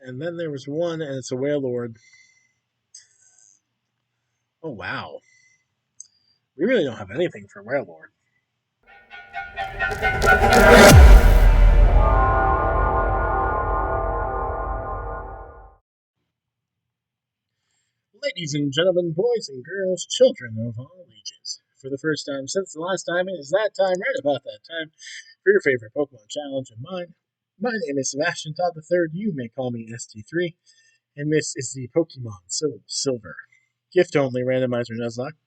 And then there was one, and it's a Wailord. Oh, wow. We really don't have anything for Wailord. Ladies and gentlemen, boys and girls, children of all ages. For the first time since the last time, it is that time, right about that time, for your favorite Pokemon challenge and mine. My name is Sebastian Todd III. You may call me ST3, and this is the Pokemon SoulSilver gift only randomizer Nuzlocke.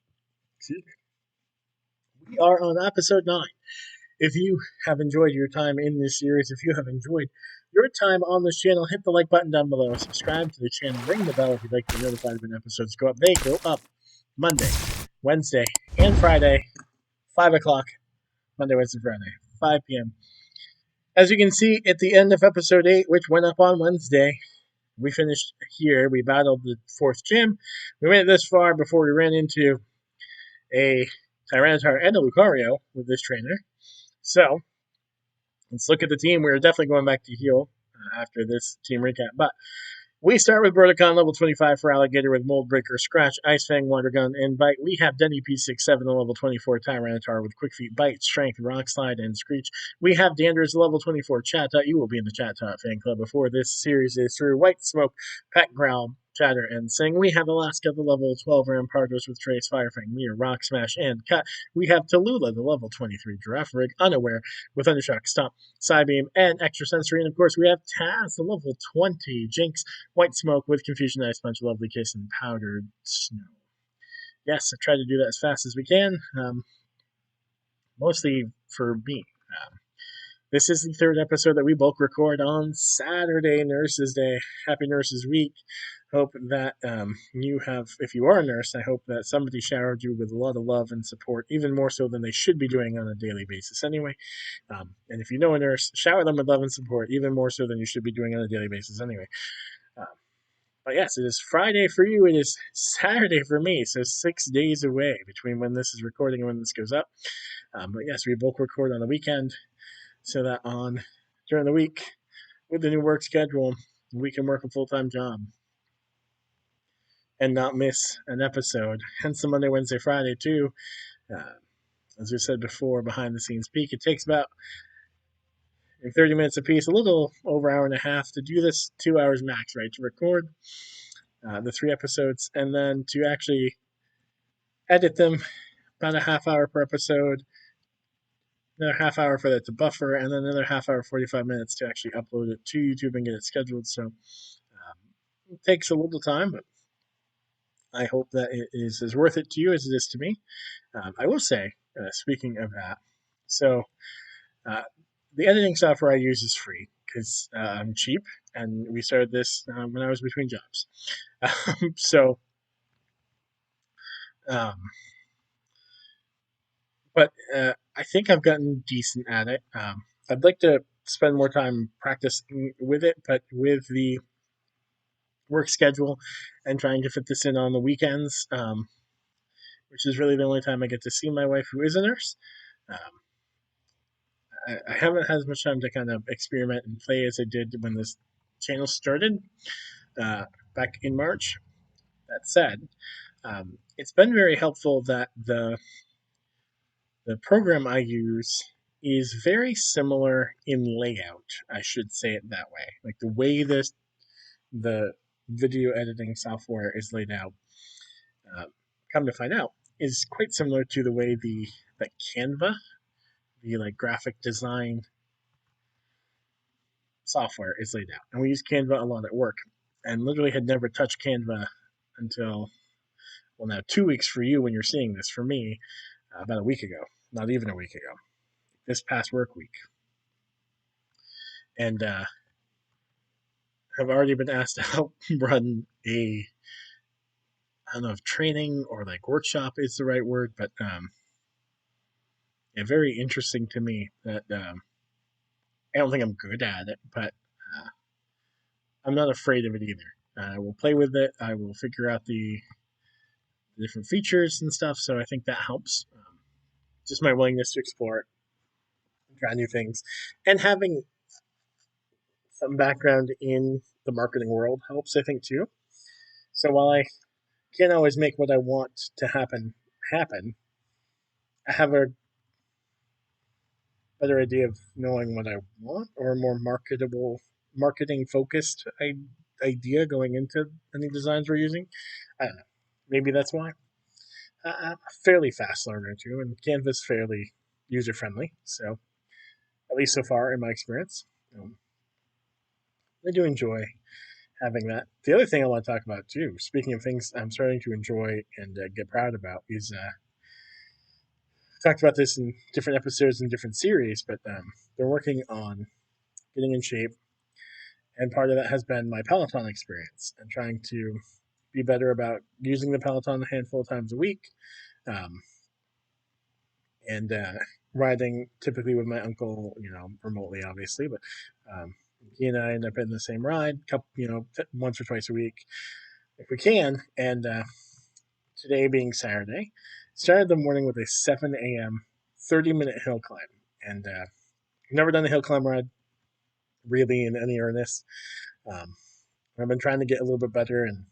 Excuse me. We are on episode 9. If you have enjoyed your time in this series, if you have enjoyed your time on this channel, hit the like button down below, subscribe to the channel, ring the bell if you'd like to be notified when episodes go up. They go up Monday, Wednesday, and Friday, 5 o'clock, Monday, Wednesday, Friday, 5 p.m. As you can see at the end of episode 8, which went up on Wednesday, we finished here. We battled the 4th gym. We went this far before we ran into a Tyranitar and a Lucario with this trainer. So, let's look at the team. We're definitely going back to heal after this team recap. But we start with Broticon, level 25 for Alligator with Mold Breaker, Scratch, Ice Fang, Water Gun, and Bite. We have Denny P67, level 24 Tyranitar with Quick Feet, Bite, Strength, Rock Slide, and Screech. We have Danders, level 24 Chatot. You will be in the Chatot fan club before this series is through. White Smoke, Pet Growl, Chatter, and Sing. We have Alaska, the level 12 Rampardos with Trace, Firefang, Meteor, Rock Smash, and Cut. We have Tallulah, the level 23 Giraffe Rig, Unaware with Thundershock, Stomp, Psybeam, and Extrasensory. And of course, we have Taz, the level 20 Jinx, White Smoke with Confusion, Ice Punch, Lovely Kiss, and Powdered Snow. Yes, I've tried to do that as fast as we can, mostly for me. This is the 3rd episode that we bulk record on Saturday, Nurses Day. Happy Nurses Week. Hope that you have, if you are a nurse, I hope that somebody showered you with a lot of love and support, even more so than they should be doing on a daily basis anyway. And if you know a nurse, shower them with love and support, even more so than you should be doing on a daily basis anyway. But yes, it is Friday for you. It is Saturday for me. So 6 days away between when this is recording and when this goes up. But yes, we bulk record on the weekend so that during the week with the new work schedule, we can work a full-time job and not miss an episode. Hence the Monday, Wednesday, Friday too. As we said before, behind the scenes peek. It takes about 30 minutes a piece, a little over an hour and a half to do this, 2 hours max, right, to record the 3 episodes, and then to actually edit them, about a half hour per episode, another half hour for that to buffer, and then another half hour, 45 minutes to actually upload it to YouTube and get it scheduled. So it takes a little time, but I hope that it is as worth it to you as it is to me. I will say, speaking of that, so the editing software I use is free because I'm cheap, and we started this when I was between jobs. But I think I've gotten decent at it. I'd like to spend more time practicing with it, but with the work schedule and trying to fit this in on the weekends, which is really the only time I get to see my wife, who is a nurse. I haven't had as much time to kind of experiment and play as I did when this channel started back in March. That said, it's been very helpful that the program I use is very similar in layout. I should say it that way. Like the way the video editing software is laid out, come to find out, is quite similar to the way the Canva, the like graphic design software, is laid out. And we use Canva a lot at work, and literally had never touched Canva until, well, now 2 weeks for you when you're seeing this. For me, about a week ago, not even a week ago, this past work week. And have already been asked to help run I don't know if training or like workshop is the right word, but very interesting to me that I don't think I'm good at it, but I'm not afraid of it either. I will play with it. I will figure out the different features and stuff, so I think that helps. Just my willingness to explore it, try new things, and having some background in the marketing world helps, I think, too. So while I can't always make what I want to happen, I have a better idea of knowing what I want, or a more marketing focused idea going into any designs we're using. I don't know. Maybe that's why. I'm a fairly fast learner too, and Canva's fairly user friendly. So at least so far in my experience, I do enjoy having that. The other thing I want to talk about too, speaking of things I'm starting to enjoy and get proud about, is talked about this in different episodes and different series, but they're working on getting in shape, and part of that has been my Peloton experience and trying to be better about using the Peloton a handful of times a week, um, and riding typically with my uncle, remotely, obviously, but he and I end up in the same ride, once or twice a week if we can. And today being Saturday, started the morning with a 7 a.m. 30-minute hill climb, and never done a hill climb ride really in any earnest. Um, I've been trying to get a little bit better, and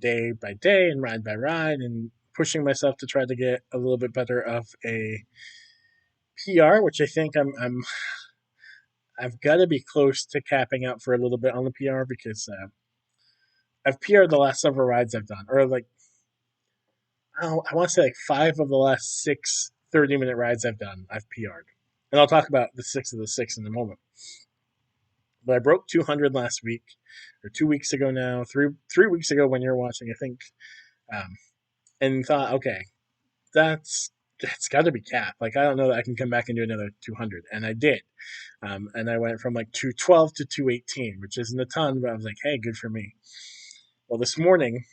day by day and ride by ride, and pushing myself to try to get a little bit better of a PR, which I think I've got to be close to capping out for a little bit on the PR, because I've PR'd the last several rides I've done, or like, I want to say like 5 of the last 6 30-minute rides I've done, I've PR'd. And I'll talk about the 6 of the 6 in a moment. But I broke 200 last week, or 2 weeks ago now, 3 weeks ago when you're watching, I think, and thought, okay, that's got to be capped. Like, I don't know that I can come back and do another 200, and I did. And I went from like 212 to 218, which isn't a ton, but I was like, hey, good for me. Well, this morning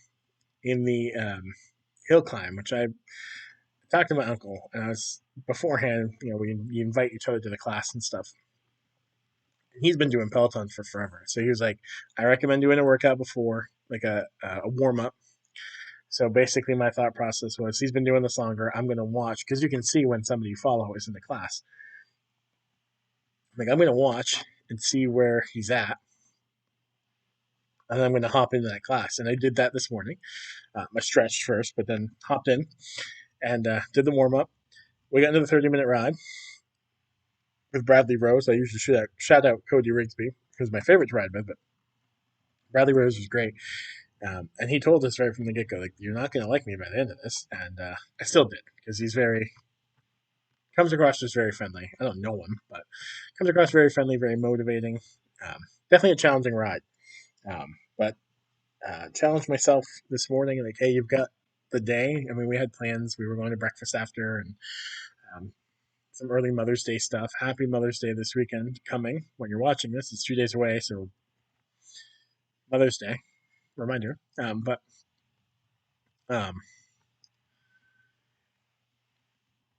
in the hill climb, which I talked to my uncle, and I was beforehand, we invite each other to the class and stuff. He's been doing Peloton for forever, so he was like, I recommend doing a workout before, like a warm up. So basically, my thought process was, he's been doing this longer. I'm going to watch, because you can see when somebody you follow is in the class. Like, I'm going to watch and see where he's at, and I'm going to hop into that class. And I did that this morning. I stretched first, but then hopped in and did the warm up. We got into the 30-minute ride with Bradley Rose. I usually shout out Cody Rigsby, who's my favorite to ride with, but Bradley Rose was great. And he told us right from the get go, like, you're not going to like me by the end of this. And I still did, because comes across as very friendly. I don't know him, but comes across very friendly, very motivating. Definitely a challenging ride. But challenged myself this morning, like, hey, you've got the day. I mean, we had plans. We were going to breakfast after, and some early Mother's Day stuff. Happy Mother's Day this weekend coming. When you're watching this, it's 2 days away, so Mother's Day, reminder. But I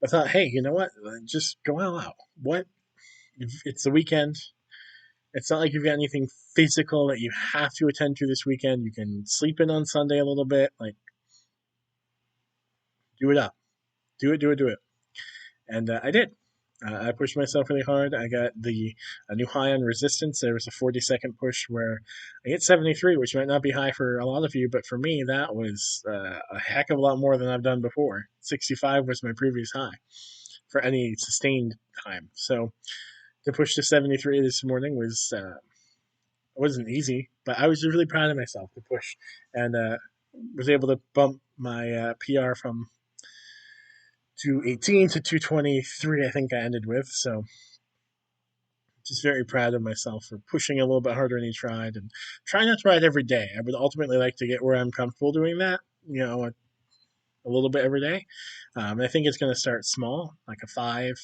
thought, hey, you know what? Just go all out. What? It's the weekend. It's not like you've got anything physical that you have to attend to this weekend. You can sleep in on Sunday a little bit. Like, do it up. Do it, do it, do it. And I did. I pushed myself really hard. I got a new high on resistance. There was a 40-second push where I hit 73, which might not be high for a lot of you, but for me, that was a heck of a lot more than I've done before. 65 was my previous high for any sustained time. So to push to 73 this morning wasn't easy, but I was really proud of myself to push, and was able to bump my PR from 218 to 223, I think I ended with. So just very proud of myself for pushing a little bit harder in each ride, and trying not to ride every day. I would ultimately like to get where I'm comfortable doing that, a little bit every day. I think it's going to start small, like a 5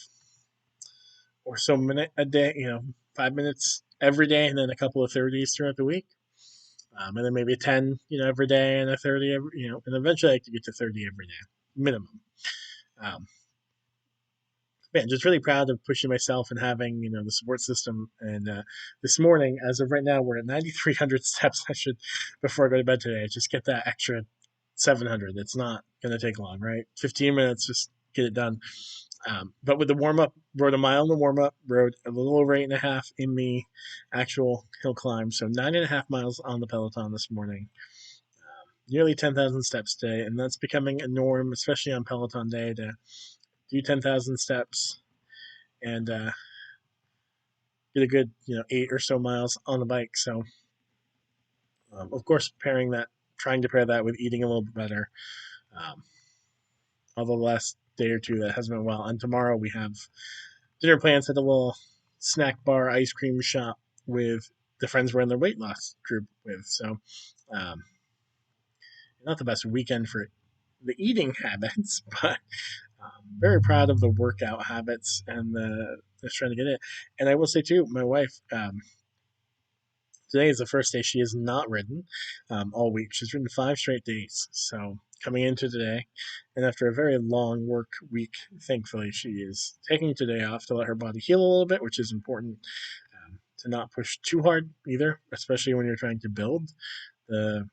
or so minute a day, 5 minutes every day, and then a couple of 30s throughout the week. And then maybe 10, every day, and a 30 and eventually I like to get to 30 every day, minimum. Man, just really proud of pushing myself and having, the support system. And this morning, as of right now, we're at 9,300 steps. I should, before I go to bed today, just get that extra 700. It's not going to take long, right? 15 minutes, just get it done. But with the warm up, rode a mile in the warm up, rode a little over 8.5 in the actual hill climb. So 9.5 miles on the Peloton this morning. Nearly 10,000 steps today, and that's becoming a norm, especially on Peloton Day, to do 10,000 steps and get a good 8 or so miles on the bike. So, of course, trying to pair that with eating a little bit better. Um, although the last day or two that hasn't been well. And tomorrow we have dinner plans at a little snack bar ice cream shop with the friends we're in the weight loss group with. So, um, not the best weekend for the eating habits, but very proud of the workout habits and just trying to get it. And I will say too, my wife, today is the first day she has not ridden all week. She's ridden 5 straight days. So coming into today, and after a very long work week, thankfully she is taking today off to let her body heal a little bit, which is important. To not push too hard either, especially when you're trying to build the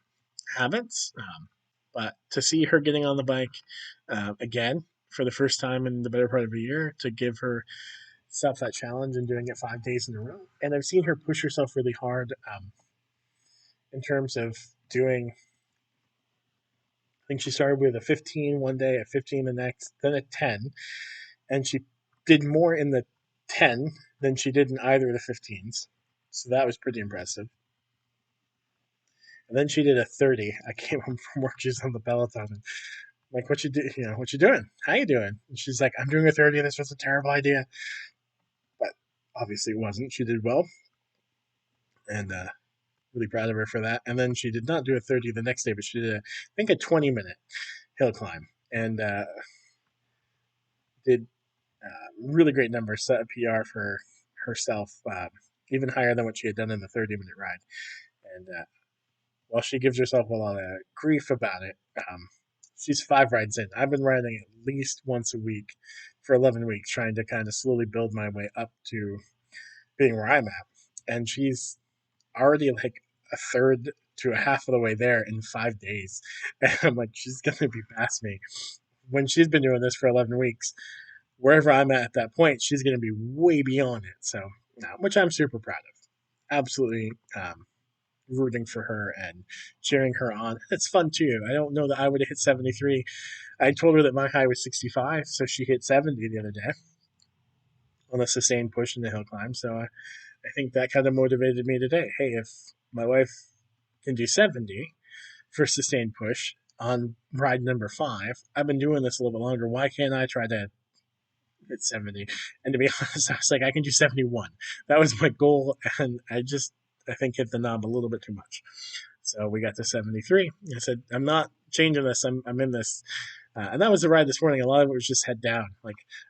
habits. But to see her getting on the bike again for the first time in the better part of a year, to give herself that challenge and doing it 5 days in a row. And I've seen her push herself really hard in terms of doing. I think she started with a 15 one day, a 15 the next, then a 10. And she did more in the 10 than she did in either of the 15s. So that was pretty impressive. And then she did a 30. I came home from work. She's on the Peloton. And I'm like, what you do? What you doing? How you doing? And she's like, I'm doing a 30. This was a terrible idea. But obviously it wasn't. She did well. And really proud of her for that. And then she did not do a 30 the next day, but she did, I think, a 20-minute hill climb. And did really great numbers, set a PR for herself, even higher than what she had done in the 30-minute ride. And while she gives herself a lot of grief about it, she's 5 rides in. I've been riding at least once a week for 11 weeks, trying to kind of slowly build my way up to being where I'm at. And she's already like a third to a half of the way there in 5 days. And I'm like, she's going to be past me. When she's been doing this for 11 weeks, wherever I'm at that point, she's going to be way beyond it. So, which I'm super proud of. Absolutely rooting for her and cheering her on. It's fun too. I don't know that I would have hit 73. I told her that my high was 65, so she hit 70 the other day on a sustained push in the hill climb. So I think that kind of motivated me today. Hey, if my wife can do 70 for sustained push on ride number 5, I've been doing this a little bit longer. Why can't I try to hit 70? And to be honest, I was like, I can do 71. That was my goal, and I think hit the knob a little bit too much. So we got to 73. I said, I'm not changing this. I'm in this. And that was the ride this morning. A lot of it was just head down,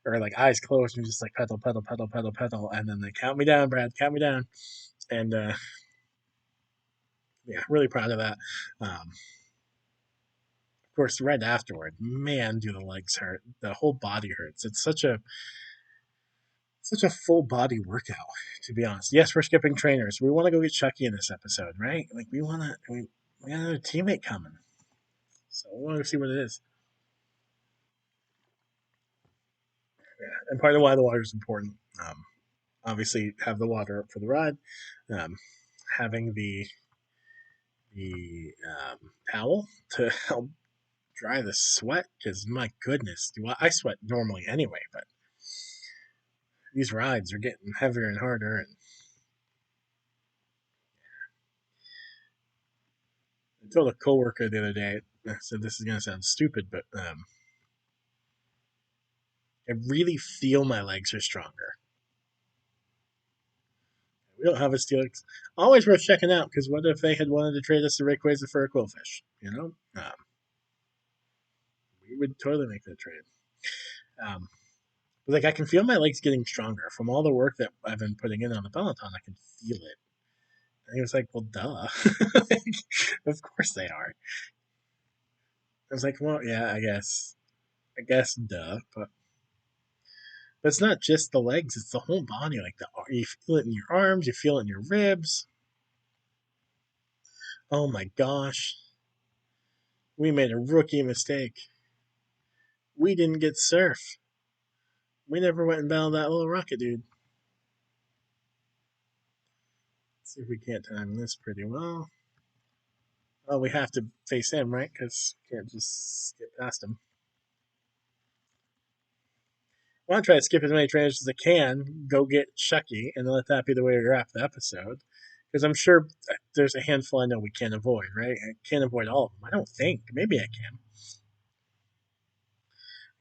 or eyes closed, and just like pedal, pedal, pedal, pedal, pedal. And then they count me down, Brad, count me down. And yeah, really proud of that. Of course, right afterward, man, do the legs hurt. The whole body hurts. It's such a full body workout, to be honest. Yes, we're skipping trainers. We want to go get Chucky in this episode, right? Like we got another teammate coming. So we want to see what it is. Yeah. And part of why the water is important. Obviously, have the water up for the ride. Having the towel to help dry the sweat, because my goodness, I sweat normally anyway, but these rides are getting heavier and harder. And I told a coworker the other day, I said this is going to sound stupid, but I really feel my legs are stronger. We don't have a Steelix. Always worth checking out, because what if they had wanted to trade us the Rayquaza for a Quillfish? We would totally make that trade. But I can feel my legs getting stronger from all the work that I've been putting in on the Peloton. I can feel it. And he was like, well, duh. Of course they are. I was like, well, yeah, I guess, duh. But it's not just the legs; it's the whole body. You feel it in your arms, you feel it in your ribs. Oh my gosh, we made a rookie mistake. We didn't get surf. We never went and battled that little rocket dude. Let's see if we can't time this pretty well. Oh, we have to face him, right? Because we can't just skip past him. I want to try to skip as many trainers as I can, go get Chucky, and let that be the way we wrap the episode. Because I'm sure there's a handful I know we can't avoid, right? I can't avoid all of them. I don't think. Maybe I can.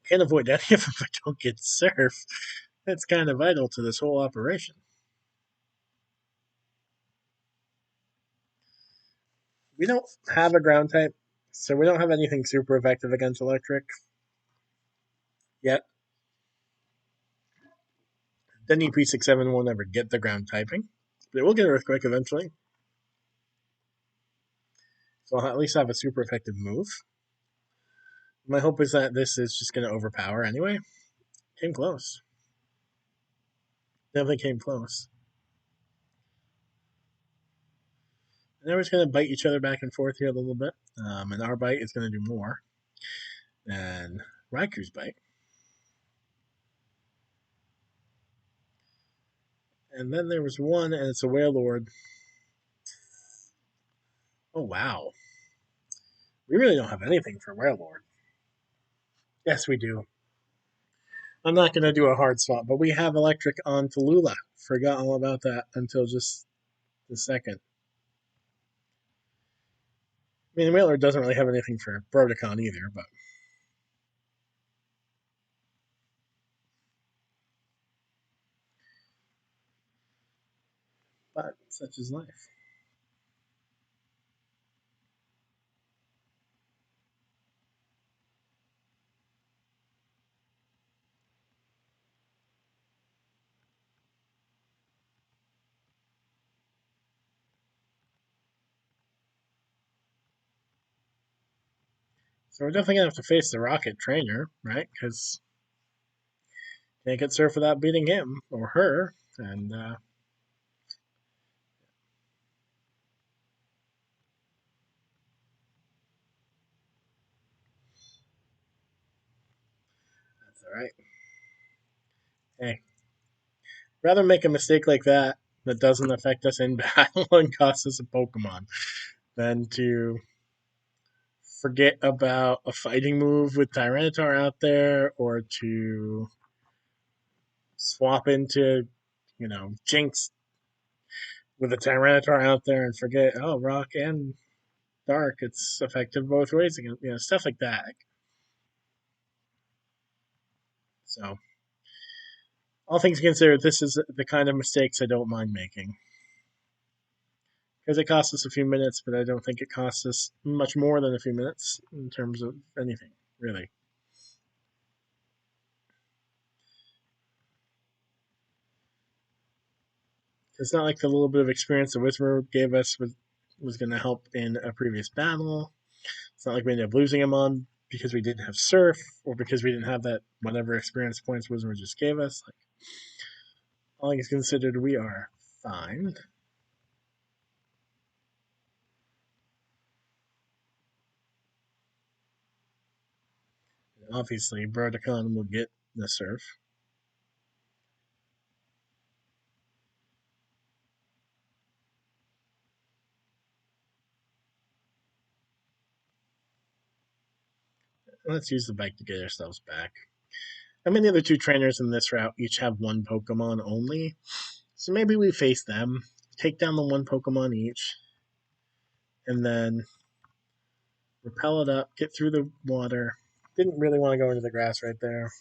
Can't avoid any of them if I don't get Surf. That's kind of vital to this whole operation. We don't have a ground type, so we don't have anything super effective against electric yet. Then EP67 won't ever get the ground typing, but it will get Earthquake eventually. So I'll at least have a super effective move. My hope is that this is just going to overpower anyway. Came close. Definitely came close. And now we're just going to bite each other back and forth here a little bit. And our bite is going to do more than Raiku's bite. And then there was one, and it's a Wailord. Oh, wow. We really don't have anything for Wailord. Yes, we do. I'm not going to do a hard swap, but we have electric on Tallulah. Forgot all about that until just the second. I mean, Wailord doesn't really have anything for Broticon either, but such is life. So we're definitely going to have to face the Rocket Trainer, right? Because can't get Surf without beating him or her. And that's all right. Hey, rather make a mistake like that that doesn't affect us in battle and cost us a Pokemon than to forget about a fighting move with Tyranitar out there or to swap into, Jinx with a Tyranitar out there and forget, oh, Rock and Dark, it's effective both ways again, stuff like that. So, all things considered, this is the kind of mistakes I don't mind making. Because it costs us a few minutes, but I don't think it costs us much more than a few minutes in terms of anything, really. It's not like the little bit of experience the Whisperer gave us was going to help in a previous battle. It's not like we ended up losing him on because we didn't have Surf or because we didn't have that whatever experience points Whisperer just gave us. Like, all things considered, we are fine. Obviously, Broticon will get the Surf. Let's use the bike to get ourselves back. I mean, the other two trainers in this route each have one Pokemon only, so maybe we face them, take down the one Pokemon each, and then repel it up, get through the water. Didn't really want to go into the grass right there.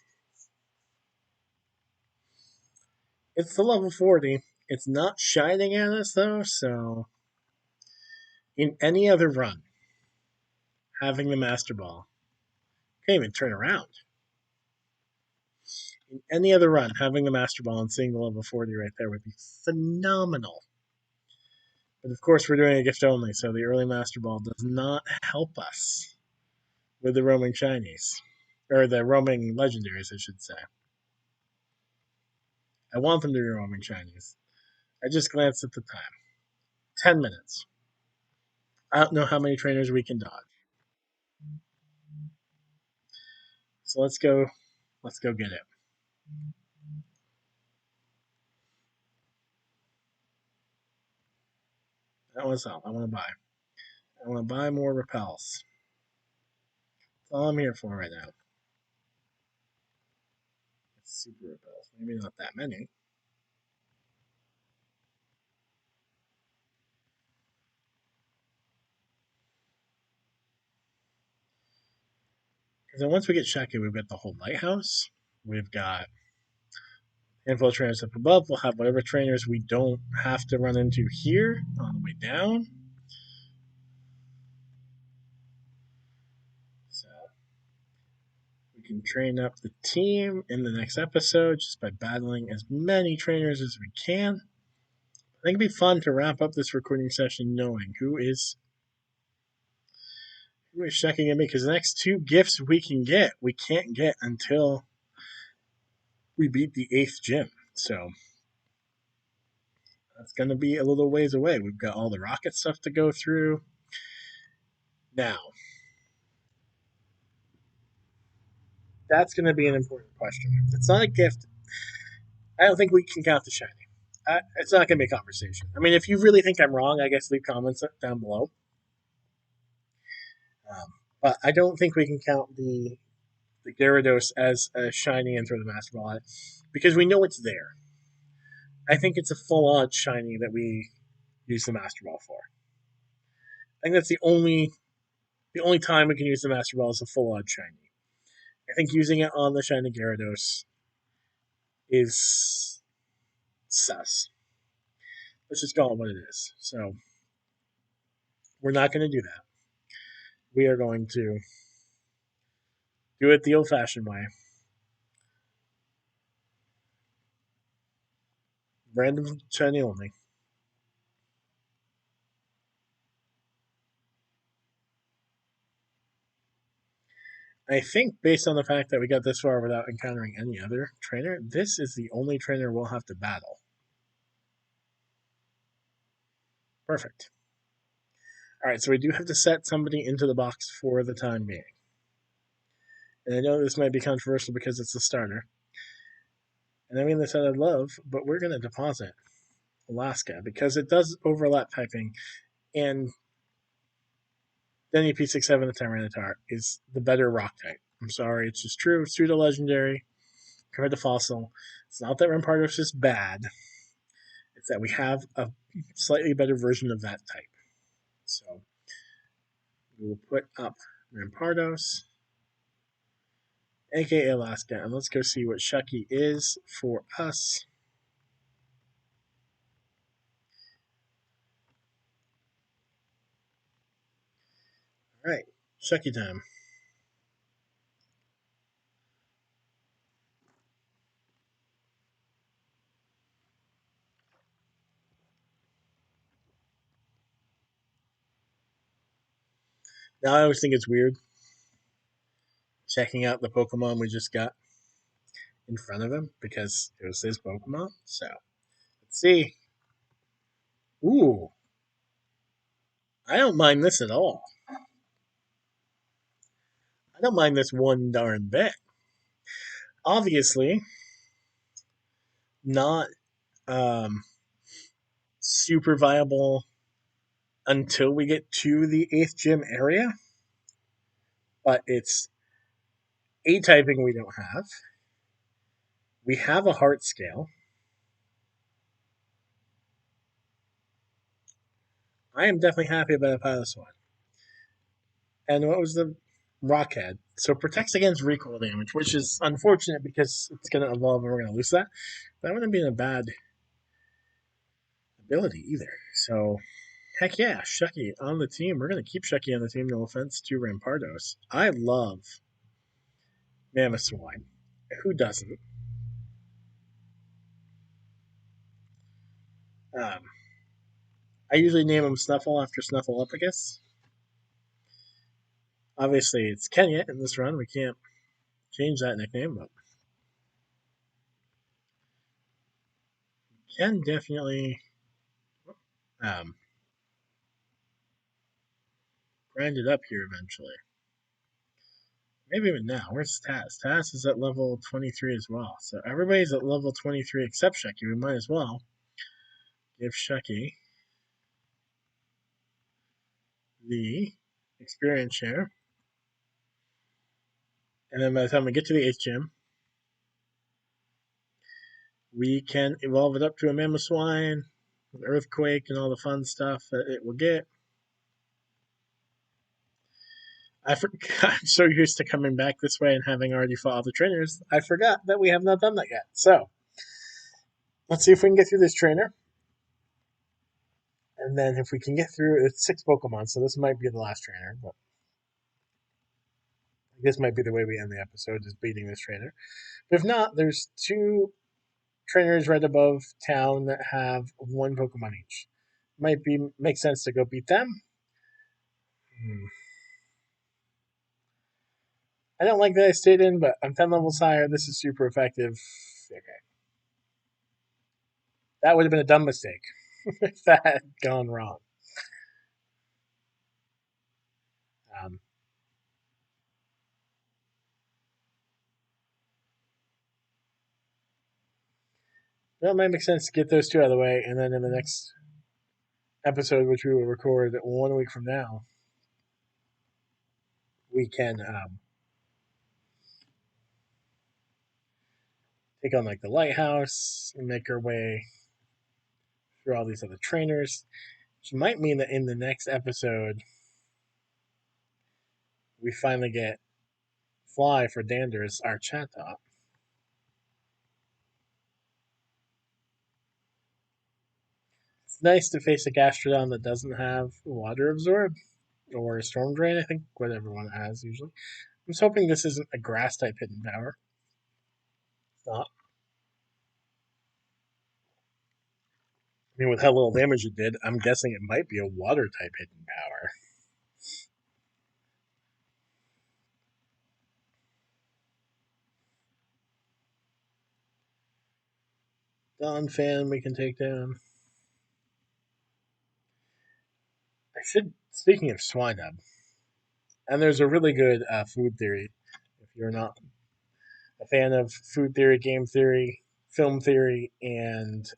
It's the level 40. It's not shining at us though, so in any other run, having the Master Ball, can't even turn around. In any other run, having the Master Ball and seeing the level 40 right there would be phenomenal. But of course, we're doing a gift only, so the early Master Ball does not help us with the roaming shinies. Or the roaming legendaries, I should say. I want them to be roaming shinies. I just glanced at the time. 10 minutes. I don't know how many trainers we can dodge. So let's go get it. That was all I want to buy. I want to buy more repels. That's all I'm here for right now. Super repels. Maybe not that many. Because then once we get Sheki, we've got the whole lighthouse. We've got handful of trainers up above. We'll have whatever trainers we don't have to run into here on the way down. So we can train up the team in the next episode just by battling as many trainers as we can. I think it'd be fun to wrap up this recording session knowing who is checking at me, because the next two gifts we can't get until we beat the 8th gym. So that's going to be a little ways away. We've got all the rocket stuff to go through. Now, that's going to be an important question. It's not a gift. I don't think we can count the shiny. It's not going to be a conversation. I mean, if you really think I'm wrong, I guess leave comments down below. But I don't think we can count the Gyarados as a shiny and throw the Master Ball at it, because we know it's there. I think it's a full-on shiny that we use the Master Ball for. I think that's the only time we can use the Master Ball is a full-on shiny. I think using it on the shiny Gyarados is sus. Let's just call it what it is. So we're not going to do that. We are going to do it the old-fashioned way. Random shiny only. I think based on the fact that we got this far without encountering any other trainer, this is the only trainer we'll have to battle. Perfect. Alright, so we do have to set somebody into the box for the time being. And I know this might be controversial because it's the starter. And I mean this out of love, but we're going to deposit Alaska because it does overlap typing, and Denny P67, the Tyranitar, is the better rock type. I'm sorry, it's just true. Pseudo legendary compared to Fossil. It's not that Rampardos is bad, it's that we have a slightly better version of that type. So we will put up Rampardos, aka Alaska, and let's go see what Shucky is for us. Alright, Shucky time. Now I always think it's weird checking out the Pokemon we just got in front of him because it was his Pokemon. So let's see. Ooh, I don't mind this at all. I don't mind this one darn bit. Obviously, not super viable until we get to the 8th gym area, but it's A typing we don't have. We have a heart scale. I am definitely happy about this one. And what was the Rockhead? So protects against recoil damage, which is unfortunate because it's going to evolve and we're going to lose that. That wouldn't be a bad ability either. So, heck yeah, Shucky on the team. We're going to keep Shucky on the team, no offense to Rampardos. I love Mamoswine. Who doesn't? Um, I usually name him Snuffle after Snuffleupagus. Obviously, it's Kenya in this run. We can't change that nickname, but can definitely grind it up here eventually. Maybe even now. Where's Taz? Taz is at level 23 as well. So everybody's at level 23 except Shucky. We might as well give Shucky the experience share. And then by the time we get to the 8th gym, we can evolve it up to a Mamoswine, an Earthquake, and all the fun stuff that it will get. I forgot. I'm so used to coming back this way and having already fought all the trainers, I forgot that we have not done that yet. So, let's see if we can get through this trainer. And then if we can get through, it's 6 Pokemon, so this might be the last trainer, but this might be the way we end the episode, is beating this trainer. But if not, there's 2 trainers right above town that have 1 Pokemon each. Might be make sense to go beat them. I don't like that I stayed in, but I'm 10 levels higher. This is super effective. Okay. That would have been a dumb mistake if that had gone wrong. Um, well, it might make sense to get those 2 out of the way, and then in the next episode, which we will record 1 week from now, we can take on like the lighthouse and make our way through all these other trainers, which might mean that in the next episode we finally get Fly for Danders, our chat top. It's nice to face a Gastrodon that doesn't have Water Absorb or Storm Drain, I think, what everyone has usually. I'm just hoping this isn't a Grass type hidden power. It's not. I mean, with how little damage it did, I'm guessing it might be a Water type hidden power. Donphan we can take down. Speaking of Swinub, and there's a really good food theory. If you're not a fan of food theory, game theory, film theory, and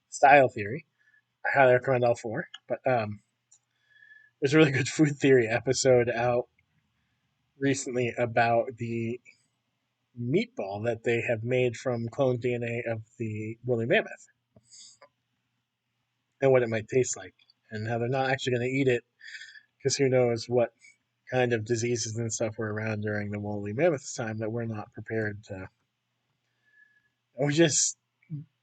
style theory, I highly recommend all 4. But there's a really good food theory episode out recently about the meatball that they have made from cloned DNA of the woolly mammoth and what it might taste like, and how they're not actually going to eat it because who knows what kind of diseases and stuff were around during the woolly mammoth's time that we're not prepared to. The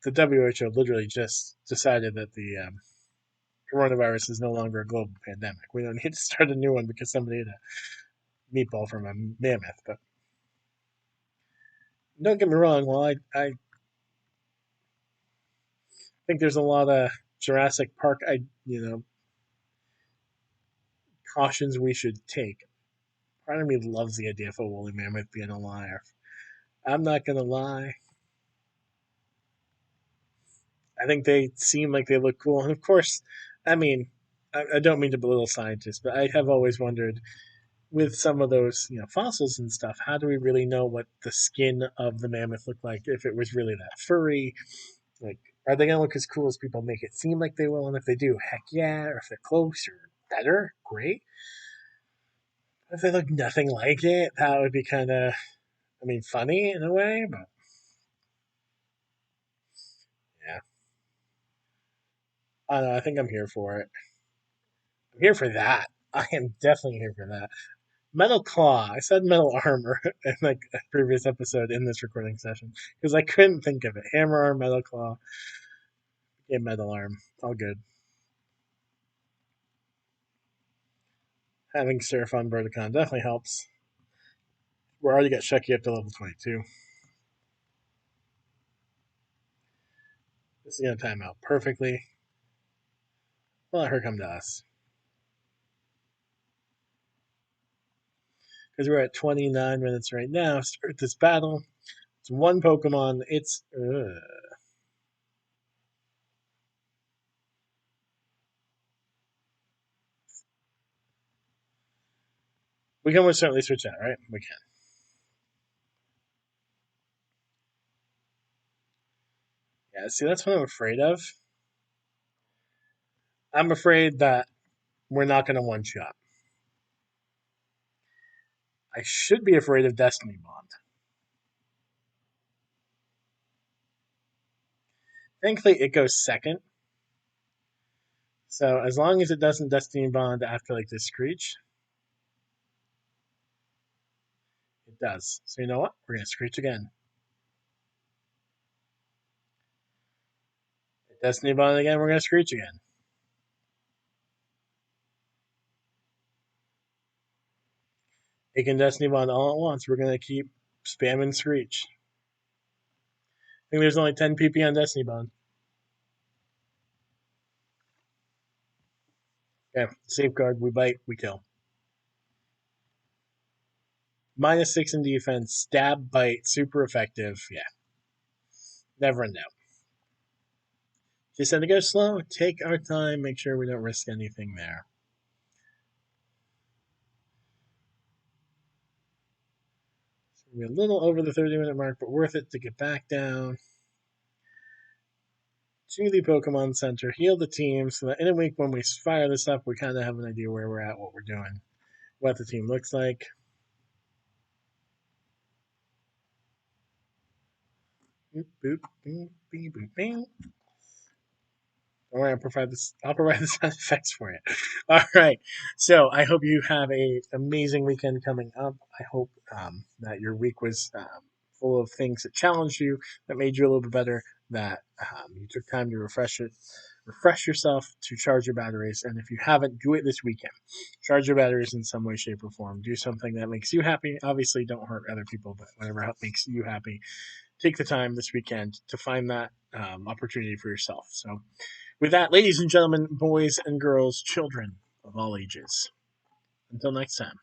WHO literally just decided that the coronavirus is no longer a global pandemic. We don't need to start a new one because somebody ate a meatball from a mammoth. But don't get me wrong, while I think there's a lot of Jurassic Park, cautions we should take. Part of me loves the idea of a woolly mammoth being a liar. I'm not gonna lie. I think they seem like they look cool, and of course, I mean, I don't mean to belittle scientists, but I have always wondered with some of those, fossils and stuff, how do we really know what the skin of the mammoth looked like if it was really that furry? Like, are they gonna look as cool as people make it seem like they will? And if they do, heck yeah. Or if they're close or better, great. If they look nothing like it, that would be kind of, funny in a way, but yeah. I don't know. I think I'm here for it. I'm here for that. I am definitely here for that. Metal Claw. I said Metal Armor in like a previous episode in this recording session because I couldn't think of it. Hammer Arm, Metal Claw, yeah, Metal Arm. All good. Having Surf on Verticon definitely helps. We're already got Shucky up to level 22. This is going to time out perfectly. We'll let her come to us. Because we're at 29 minutes right now. Start this battle. It's 1 Pokemon. It's. We can almost certainly switch out, right? We can. Yeah, see, that's what I'm afraid of. I'm afraid that we're not going to one shot. I should be afraid of Destiny Bond. Thankfully, it goes second. So as long as it doesn't Destiny Bond after like this Screech, it does. So you know what? We're going to Screech again. Destiny Bond again, we're going to Screech again. It can Destiny Bond all at once. We're going to keep spamming Screech. I think there's only 10 PP on Destiny Bond. Okay, Safeguard, we bite, we kill. -6 in defense, stab, bite, super effective. Yeah, never in doubt. Just had to go slow, take our time, make sure we don't risk anything there. So we're a little over the 30-minute mark, but worth it to get back down to the Pokemon Center, heal the team, so that in a week when we fire this up, we kind of have an idea where we're at, what we're doing, what the team looks like. Boop, boop, boop, boop, boop, boop. Don't worry, I'll provide the sound effects for you. All right. So I hope you have a amazing weekend coming up. I hope that your week was full of things that challenged you, that made you a little bit better, that you took time to refresh yourself, to charge your batteries. And if you haven't, do it this weekend. Charge your batteries in some way, shape, or form. Do something that makes you happy. Obviously, don't hurt other people, but whatever makes you happy. Take the time this weekend to find that opportunity for yourself. So, with that, ladies and gentlemen, boys and girls, children of all ages, until next time.